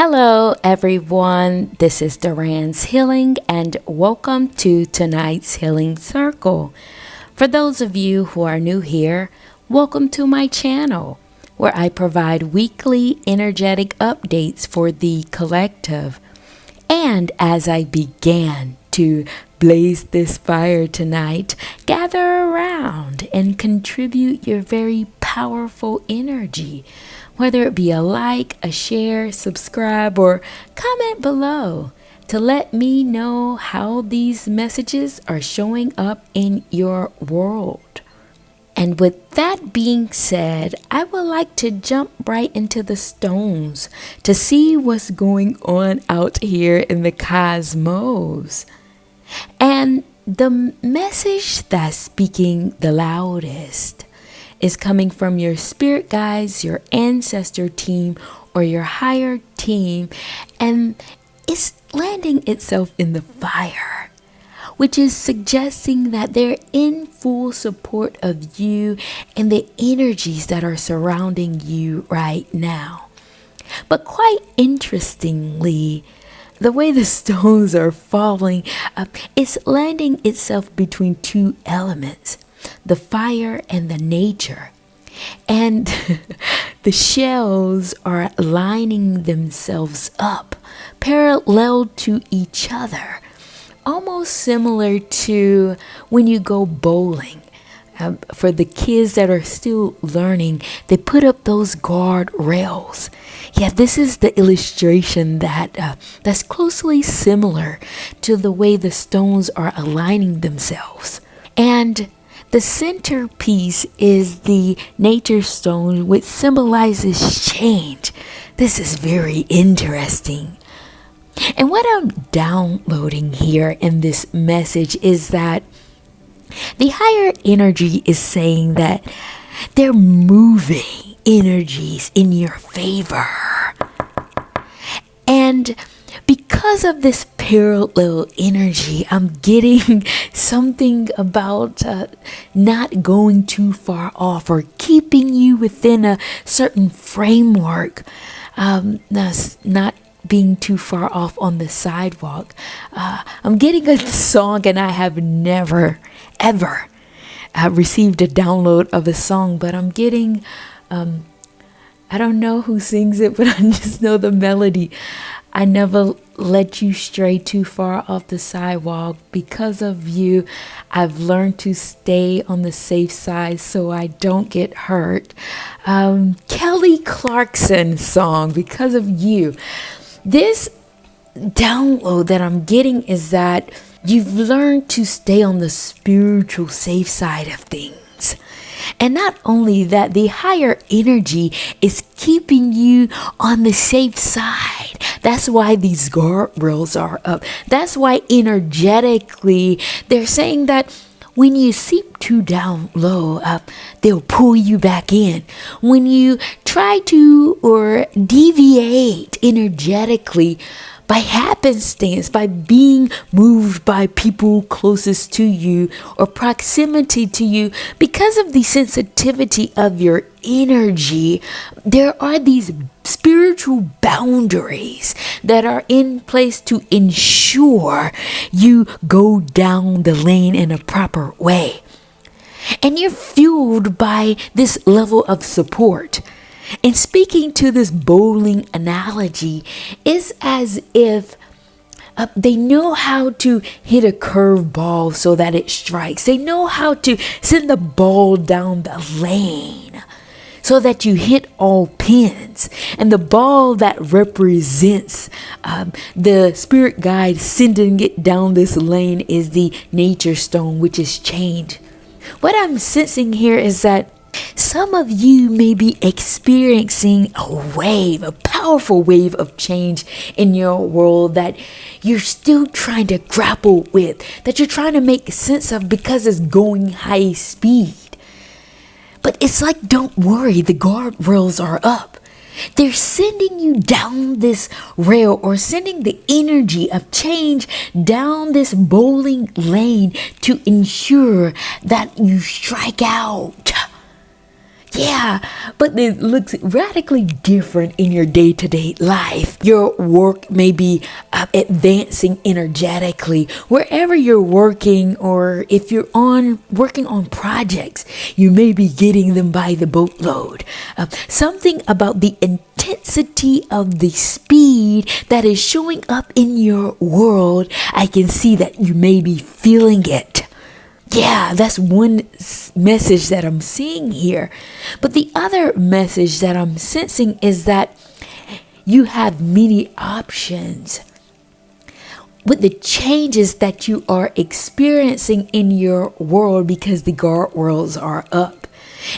Hello, everyone. This is Duran's Healing, and welcome to tonight's Healing Circle. For those of you who are new here, welcome to my channel, where I provide weekly energetic updates for the collective. And as I began to blaze this fire tonight, gather around and contribute your very powerful energy, whether it be a like, a share, subscribe, or comment below to let me know how these messages are showing up in your world. And with that being said, I would like to jump right into the stones to see what's going on out here in the cosmos. And the message that's speaking the loudest is coming from your spirit guides, your ancestor team, or your higher team, and it's landing itself in the fire, which is suggesting that they're in full support of you and the energies that are surrounding you right now. But quite interestingly, the way the stones are falling, it's landing itself between two elements, the fire and the nature. And the shells are lining themselves up parallel to each other, almost similar to when you go bowling. For the kids that are still learning, they put up those guard rails. Yeah, this is the illustration that's closely similar to the way the stones are aligning themselves. And the centerpiece is the nature stone, which symbolizes change. This is very interesting. And what I'm downloading here in this message is that the higher energy is saying that they're moving energies in your favor. And because of this parallel energy, I'm getting something about not going too far off or keeping you within a certain framework, not being too far off on the sidewalk. I'm getting a song, and I have never, ever received a download of a song, but I'm getting, I don't know who sings it, but I just know the melody. I never let you stray too far off the sidewalk. Because of you, I've learned to stay on the safe side so I don't get hurt. Kelly Clarkson song, Because of You. This download that I'm getting is that you've learned to stay on the spiritual safe side of things. And not only that, the higher energy is keeping you on the safe side. That's why these guardrails are up. That's why energetically they're saying that when you seep too down low, they'll pull you back in. When you try to or deviate energetically by happenstance, by being moved by people closest to you or proximity to you, because of the sensitivity of your energy, there are these spiritual boundaries that are in place to ensure you go down the lane in a proper way. And you're fueled by this level of support. And speaking to this bowling analogy, is as if they know how to hit a curve ball so that it strikes. They know how to send the ball down the lane so that you hit all pins. And the ball that represents the spirit guide sending it down this lane is the nature stone, which is change. What I'm sensing here is that some of you may be experiencing a powerful wave of change in your world that you're still trying to grapple with, that you're trying to make sense of because it's going high speed. But it's like, don't worry, the guardrails are up. They're sending you down this rail, or sending the energy of change down this bowling lane to ensure that you strike out. Yeah, but it looks radically different in your day-to-day life. Your work may be advancing energetically wherever you're working, or if you're working on projects, you may be getting them by the boatload. Something about the intensity of the speed that is showing up in your world, I can see that you may be feeling it. Yeah, that's one message that I'm seeing here. But the other message that I'm sensing is that you have many options with the changes that you are experiencing in your world, because the guardrails are up.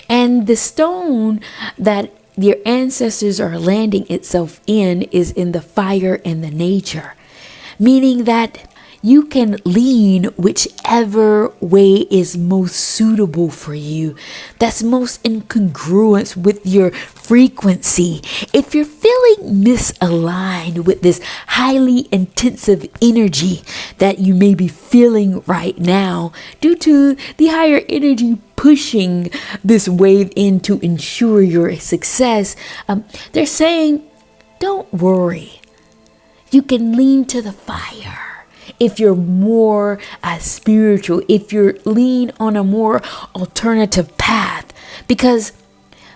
And the stone that your ancestors are landing itself in is in the fire and the nature, meaning that you can lean whichever way is most suitable for you, that's most in congruence with your frequency. If you're feeling misaligned with this highly intensive energy that you may be feeling right now, due to the higher energy pushing this wave in to ensure your success, they're saying, don't worry. You can lean to the fire. If you're more spiritual, if you're lean on a more alternative path, because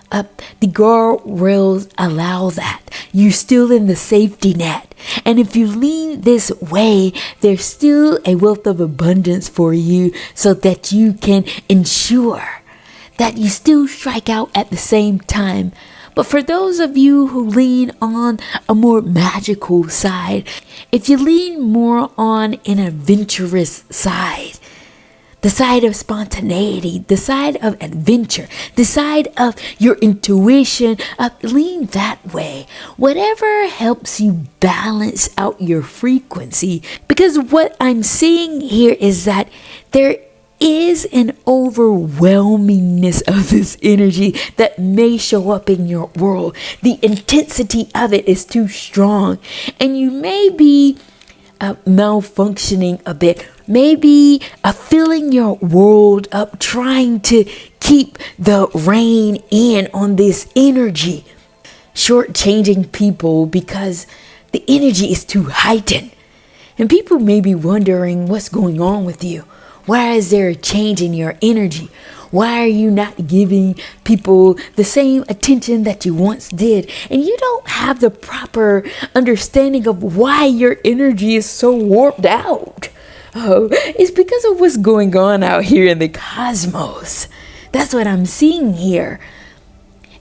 the guardrails allow that. You're still in the safety net. And if you lean this way, there's still a wealth of abundance for you, so that you can ensure that you still strike out at the same time. But for those of you who lean on a more magical side, if you lean more on an adventurous side, the side of spontaneity, the side of adventure, the side of your intuition, lean that way. Whatever helps you balance out your frequency. Because what I'm seeing here is that there is an overwhelmingness of this energy that may show up in your world. The intensity of it is too strong, and you may be malfunctioning a bit, maybe filling your world up, trying to keep the rein in on this energy, shortchanging people because the energy is too heightened. And people may be wondering what's going on with you. Why is there a change in your energy? Why are you not giving people the same attention that you once did? And you don't have the proper understanding of why your energy is so warped out. Oh, it's because of what's going on out here in the cosmos. That's what I'm seeing here.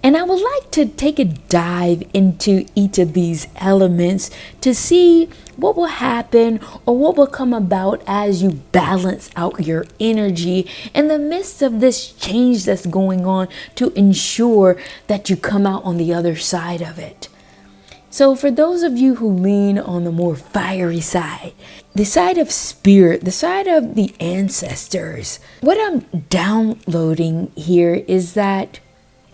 And I would like to take a dive into each of these elements to see what will happen or what will come about as you balance out your energy in the midst of this change that's going on, to ensure that you come out on the other side of it. So for those of you who lean on the more fiery side, the side of spirit, the side of the ancestors, what I'm downloading here is that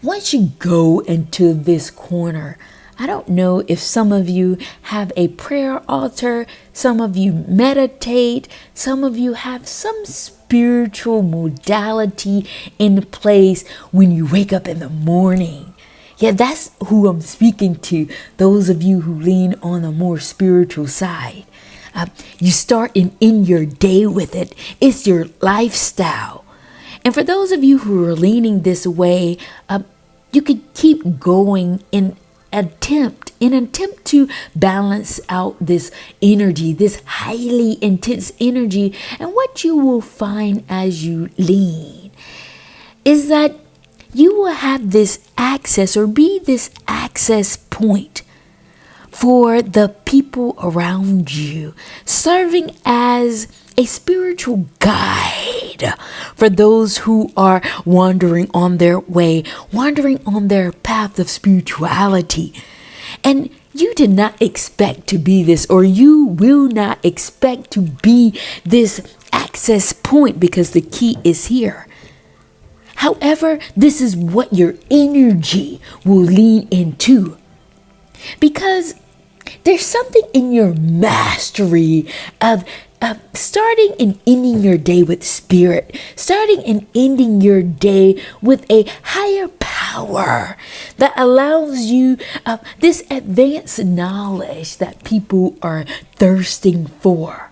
once you go into this corner, I don't know if some of you have a prayer altar, some of you meditate, some of you have some spiritual modality in place when you wake up in the morning. Yeah, that's who I'm speaking to, those of you who lean on the more spiritual side. You start in your day with it. It's your lifestyle. And for those of you who are leaning this way, you could keep going in attempt to balance out this energy, this highly intense energy. And what you will find as you lean is that you will have this access, or be this access point for the people around you, serving as a spiritual guide for those who are wandering on their way, wandering on their path of spirituality. And you did not expect to be this, or you will not expect to be this access point, because the key is here. However, this is what your energy will lean into, because there's something in your mastery of starting and ending your day with spirit, starting and ending your day with a higher power power that allows you this advanced knowledge that people are thirsting for.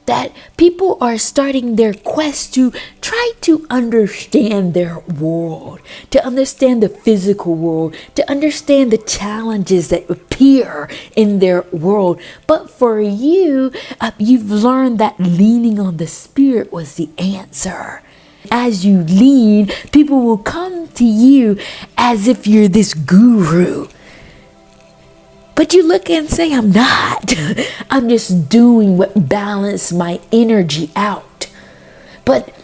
That people are starting their quest to try to understand their world, to understand the physical world, to understand the challenges that appear in their world. But for you, you've learned that leaning on the Spirit was the answer. As you lean, people will come to you as if you're this guru. But you look and say, I'm not. I'm just doing what balances my energy out. But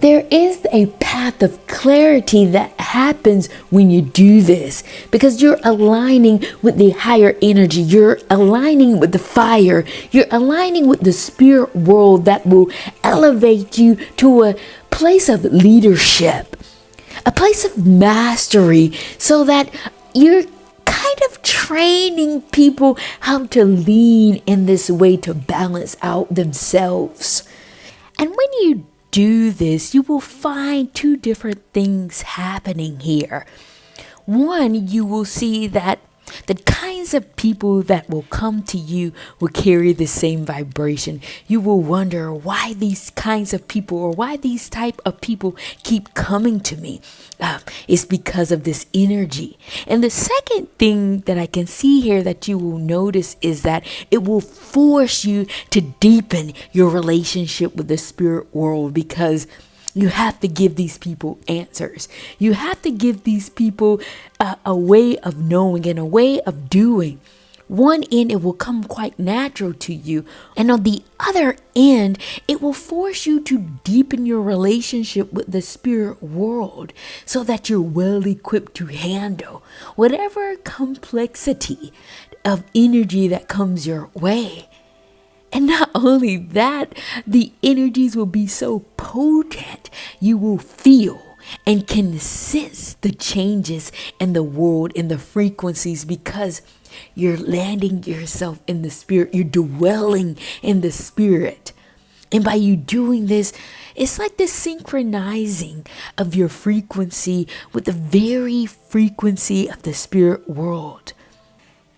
there is a path of clarity that happens when you do this, because you're aligning with the higher energy. You're aligning with the fire. You're aligning with the spirit world that will elevate you to a place of leadership, a place of mastery, so that you're kind of training people how to lean in this way to balance out themselves. And when you do this, you will find two different things happening here. One, you will see that the kinds of people that will come to you will carry the same vibration. You will wonder why these kinds of people, or why these type of people keep coming to me. It's because of this energy. And the second thing that I can see here that you will notice is that it will force you to deepen your relationship with the spirit world, because you have to give these people answers. You have to give these people a way of knowing and a way of doing. One end, it will come quite natural to you. And on the other end, it will force you to deepen your relationship with the spirit world, so that you're well equipped to handle whatever complexity of energy that comes your way. And not only that, the energies will be so potent, you will feel and can sense the changes in the world, in the frequencies, because you're landing yourself in the spirit. You're dwelling in the spirit. And by you doing this, it's like the synchronizing of your frequency with the very frequency of the spirit world.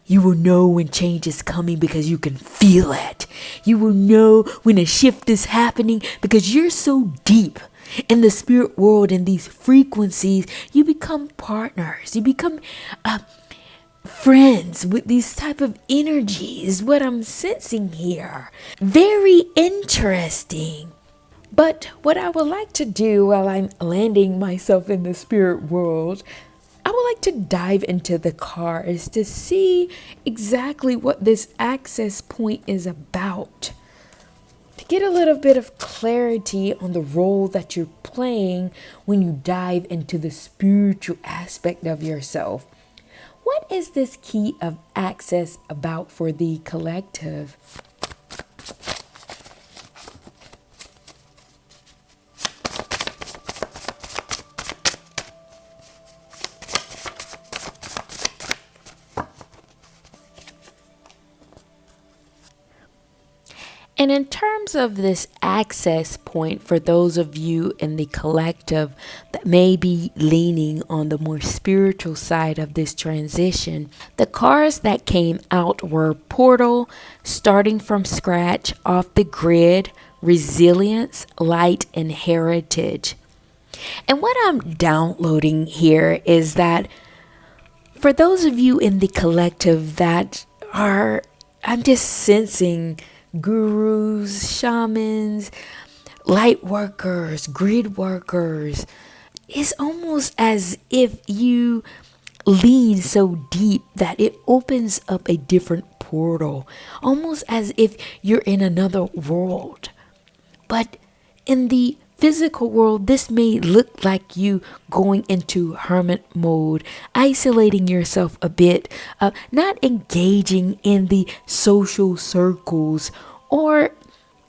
You will know when change is coming because you can feel it. You will know when a shift is happening because you're so deep in the spirit world and these frequencies. You become partners. You become friends with these type of energies. What I'm sensing here. Very interesting. But what I would like to do while I'm landing myself in the spirit world, I would like to dive into the cards to see exactly what this access point is about. To get a little bit of clarity on the role that you're playing when you dive into the spiritual aspect of yourself. What is this key of access about for the collective? And in terms of this access point, for those of you in the collective that may be leaning on the more spiritual side of this transition, the cards that came out were Portal, Starting from Scratch, Off the Grid, Resilience, Light, and Heritage. And what I'm downloading here is that for those of you in the collective that are, I'm just sensing gurus, shamans, light workers, grid workers. It's almost as if you lean so deep that it opens up a different portal, almost as if you're in another world. But in the physical world, this may look like you going into hermit mode, isolating yourself a bit, not engaging in the social circles, or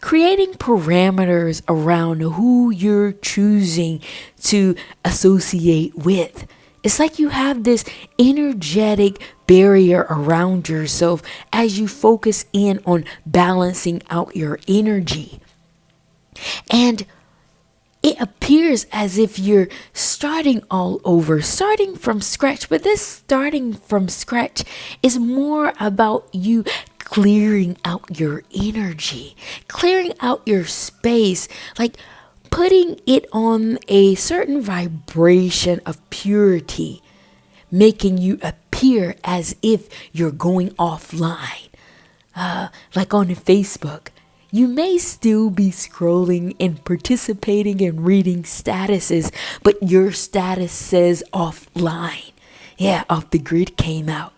creating parameters around who you're choosing to associate with. It's like you have this energetic barrier around yourself as you focus in on balancing out your energy. And it appears as if you're starting all over, starting from scratch. But this starting from scratch is more about you clearing out your energy, clearing out your space, like putting it on a certain vibration of purity, making you appear as if you're going offline. Like on Facebook, you may still be scrolling and participating and reading statuses, but your status says offline. Yeah, off the grid came out.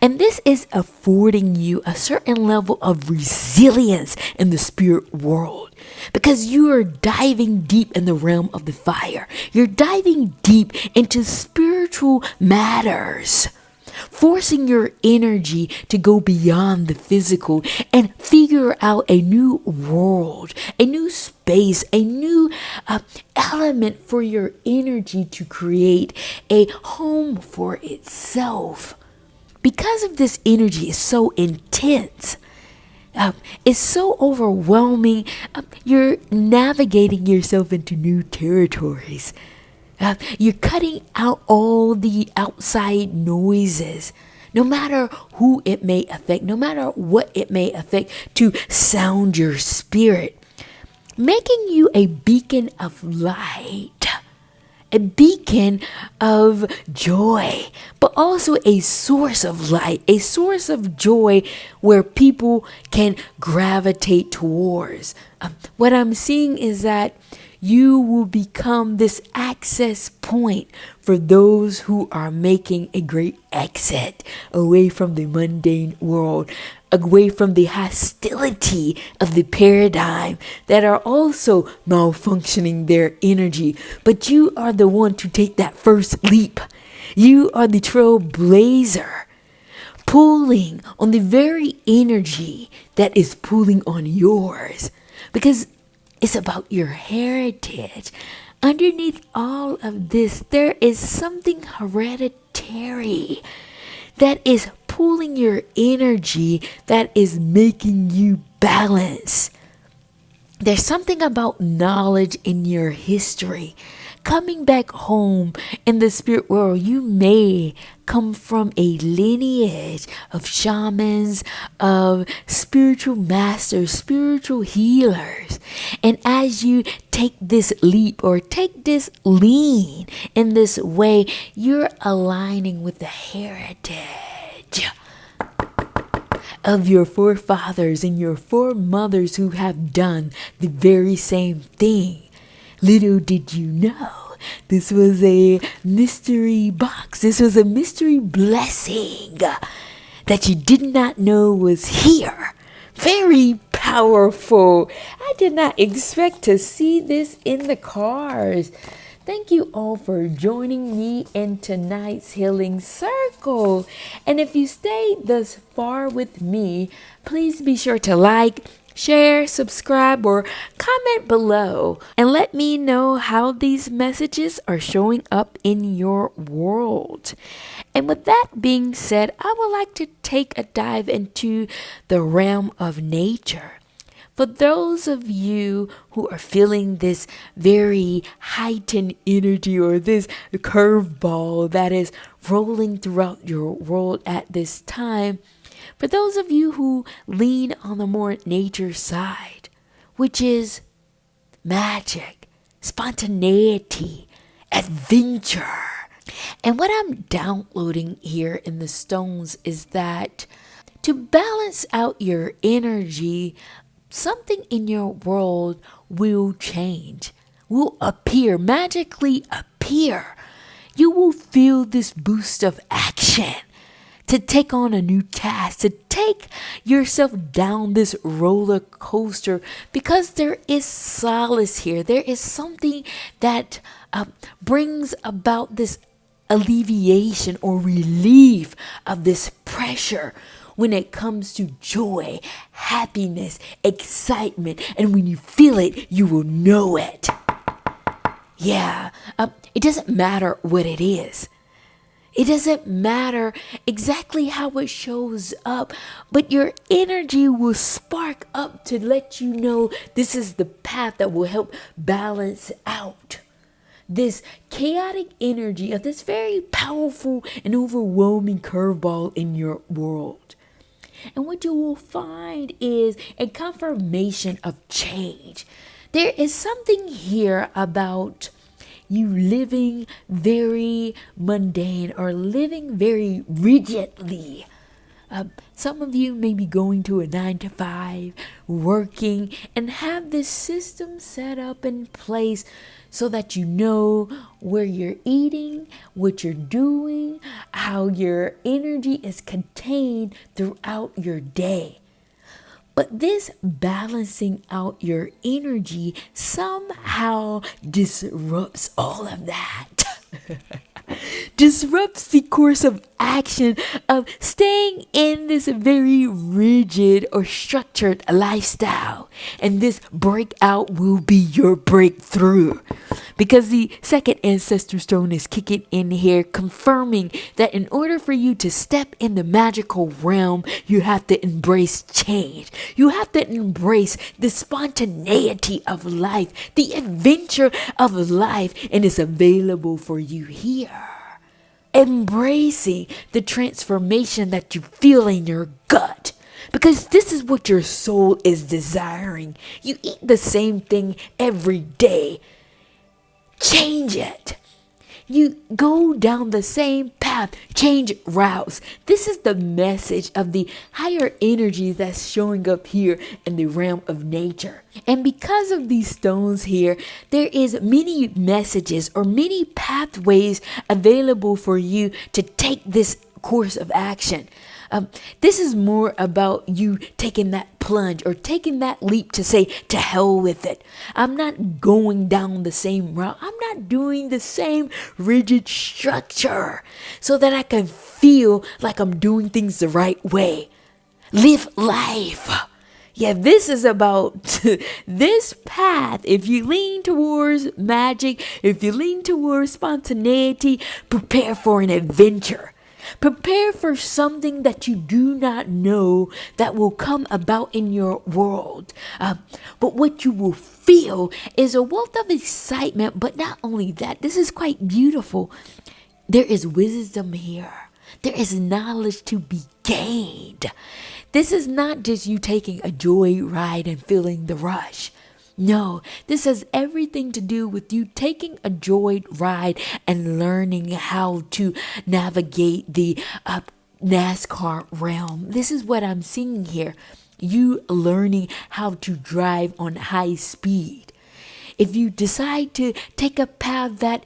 And this is affording you a certain level of resilience in the spirit world because you are diving deep in the realm of the fire. You're diving deep into spiritual matters, forcing your energy to go beyond the physical and figure out a new world, a new space, a new element for your energy to create a home for itself. Because of this energy is so intense, it's so overwhelming, you're navigating yourself into new territories. You're cutting out all the outside noises, no matter who it may affect, no matter what it may affect, to sound your spirit, making you a beacon of light, a beacon of joy, but also a source of light, a source of joy where people can gravitate towards. What I'm seeing is that you will become this access point for those who are making a great exit away from the mundane world, away from the hostility of the paradigm that are also malfunctioning their energy. But you are the one to take that first leap. You are the trailblazer, pulling on the very energy that is pulling on yours, because it's about your heritage. Underneath all of this, there is something hereditary that is pulling your energy, that is making you balance. There's something about knowledge in your history. Coming back home in the spirit world, you may come from a lineage of shamans, of spiritual masters, spiritual healers. And as you take this leap or take this lean in this way, you're aligning with the heritage of your forefathers and your foremothers who have done the very same thing. Little did you know, this was a mystery box. This was a mystery blessing that you did not know was here. Very powerful. I did not expect to see this in the cards. Thank you all for joining me in tonight's healing circle. And if you stayed thus far with me, please be sure to like, share, subscribe, or comment below and let me know how these messages are showing up in your world. And with that being said, I would like to take a dive into the realm of nature. For those of you who are feeling this very heightened energy or this curveball that is rolling throughout your world at this time, for those of you who lean on the more nature side, which is magic, spontaneity, adventure. And what I'm downloading here in the stones is that to balance out your energy, something in your world will change, will appear, magically appear. You will feel this boost of action to take on a new task, to take yourself down this roller coaster, because there is solace here. There is something that brings about this alleviation or relief of this pressure when it comes to joy, happiness, excitement. And when you feel it, you will know it. Yeah, it doesn't matter what it is. It doesn't matter exactly how it shows up, but your energy will spark up to let you know this is the path that will help balance out this chaotic energy of this very powerful and overwhelming curveball in your world. And what you will find is a confirmation of change. There is something here about you living very mundane or living very rigidly. Some of you may be going to a 9 to 5, working, and have this system set up in place so that you know where you're eating, what you're doing, how your energy is contained throughout your day. But this balancing out your energy somehow disrupts all of that. Disrupts the course of action of staying in this very rigid or structured lifestyle. And this breakout will be your breakthrough. Because the second ancestor stone is kicking in here, confirming that in order for you to step in the magical realm, you have to embrace change. You have to embrace the spontaneity of life, the adventure of life, and it's available for you here. Embracing the transformation that you feel in your gut. Because this is what your soul is desiring. You eat the same thing every day. Change it. You go down the same path, change routes. This is the message of the higher energy that's showing up here in the realm of nature. And because of these stones here, there is many messages or many pathways available for you to take this course of action. This is more about you taking that plunge or taking that leap to say, to hell with it. I'm not going down the same route. I'm not doing the same rigid structure so that I can feel like I'm doing things the right way. Live life. Yeah, this is about this path. If you lean towards magic, if you lean towards spontaneity, prepare for an adventure. Prepare for something that you do not know that will come about in your world. But what you will feel is a wealth of excitement. But not only that, this is quite beautiful. There is wisdom here. There is knowledge to be gained. This is not just you taking a joy ride and feeling the rush. No, this has everything to do with you taking a joy ride and learning how to navigate the NASCAR realm. This is what I'm seeing here. You learning how to drive on high speed. If you decide to take a path that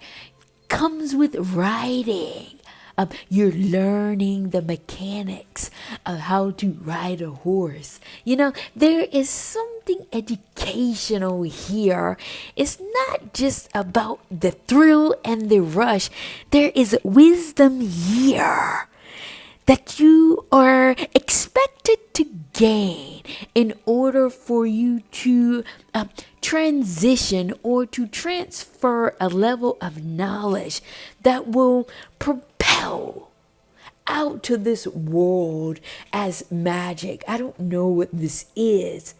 comes with riding, you're learning the mechanics of how to ride a horse. You know, there is something educational here. It's not just about the thrill and the rush. There is wisdom here that you are expected to gain in order for you to transition or to transfer a level of knowledge that will propel out to this world as magic. I don't know what this is.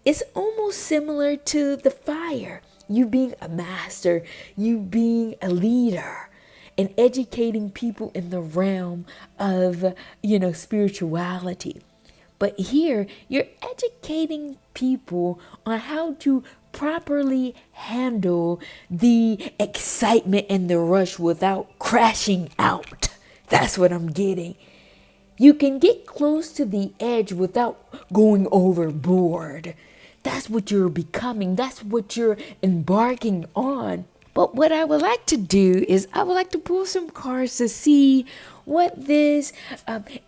It's almost similar to the fire. You being a master, you being a leader, and educating people in the realm of, spirituality. But here, you're educating people on how to properly handle the excitement and the rush without crashing out. That's what I'm getting. You can get close to the edge without going overboard. That's what you're becoming. That's what you're embarking on. But what I would like to do is I would like to pull some cards to see what this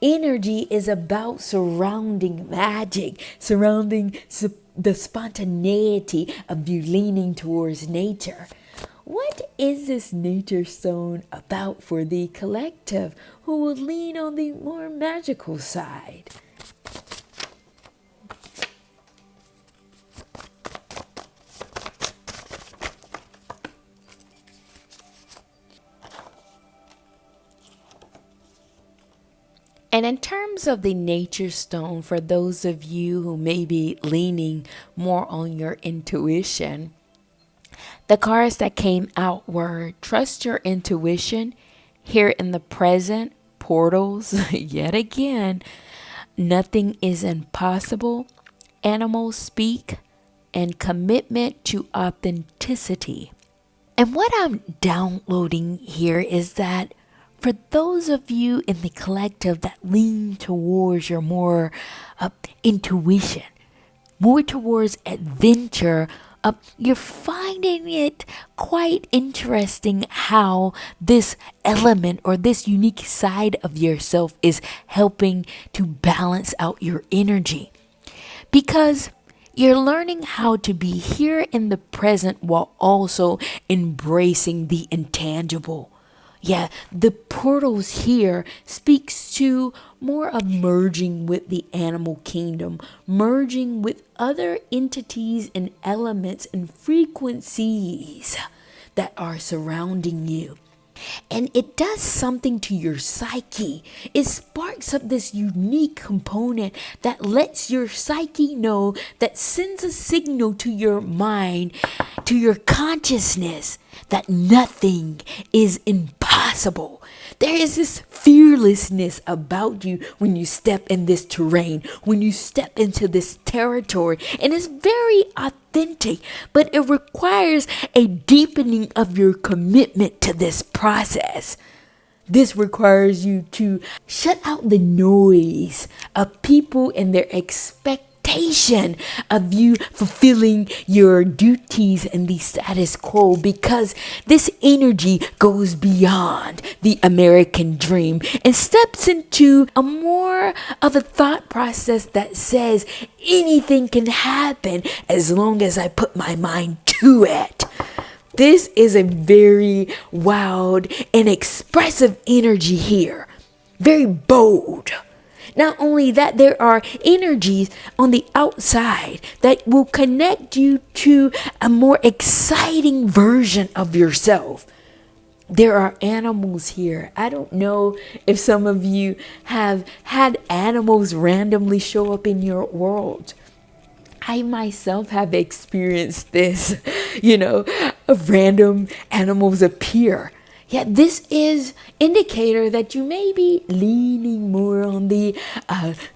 energy is about surrounding magic, surrounding the spontaneity of you leaning towards nature. What is this nature stone about for the collective who will lean on the more magical side? And in terms of the nature stone, for those of you who may be leaning more on your intuition, the cards that came out were trust your intuition, here in the present, portals, yet again, nothing is impossible, animals speak, and commitment to authenticity. And what I'm downloading here is that for those of you in the collective that lean towards your more intuition, more towards adventure, you're finding it quite interesting how this element or this unique side of yourself is helping to balance out your energy. Because you're learning how to be here in the present while also embracing the intangible. Yeah, the portals here speaks to more of merging with the animal kingdom, merging with other entities and elements and frequencies that are surrounding you. And it does something to your psyche. It sparks up this unique component that lets your psyche know, that sends a signal to your mind, to your consciousness, that nothing is impossible. There is this fearlessness about you when you step in this terrain, when you step into this territory, and it's very authentic, but it requires a deepening of your commitment to this process. This requires you to shut out the noise of people and their expectations of you fulfilling your duties and the status quo, because this energy goes beyond the American dream and steps into a more of a thought process that says anything can happen as long as I put my mind to it. This is a very wild and expressive energy here, very bold. Not only that, there are energies on the outside that will connect you to a more exciting version of yourself. There are animals here. I don't know if some of you have had animals randomly show up in your world. I myself have experienced this, of random animals appear. Yet this is indicator that you may be leaning more on the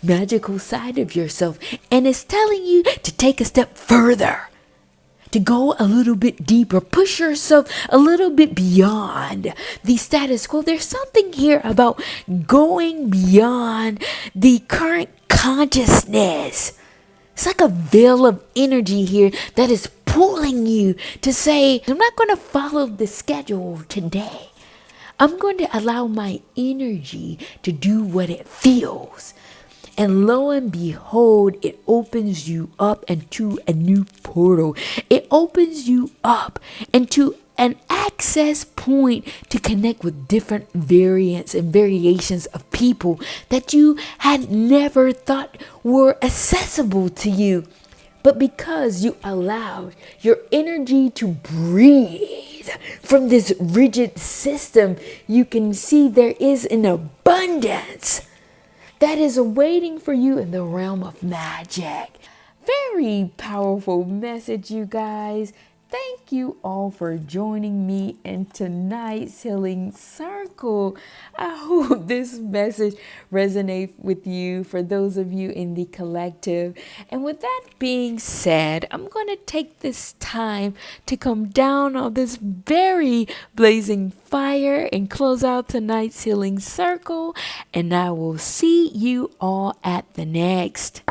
magical side of yourself, and it's telling you to take a step further, to go a little bit deeper, push yourself a little bit beyond the status quo. There's something here about going beyond the current consciousness. It's like a veil of energy here that is pulling you to say, I'm not going to follow the schedule today. I'm going to allow my energy to do what it feels. And lo and behold, it opens you up into a new portal. It opens you up into an access point to connect with different variants and variations of people that you had never thought were accessible to you. But because you allowed your energy to breathe from this rigid system, you can see there is an abundance that is awaiting for you in the realm of magic. Very powerful message, you guys. Thank you all for joining me in tonight's healing circle. I hope this message resonates with you, for those of you in the collective. And with that being said, I'm going to take this time to come down on this very blazing fire and close out tonight's healing circle. And I will see you all at the next.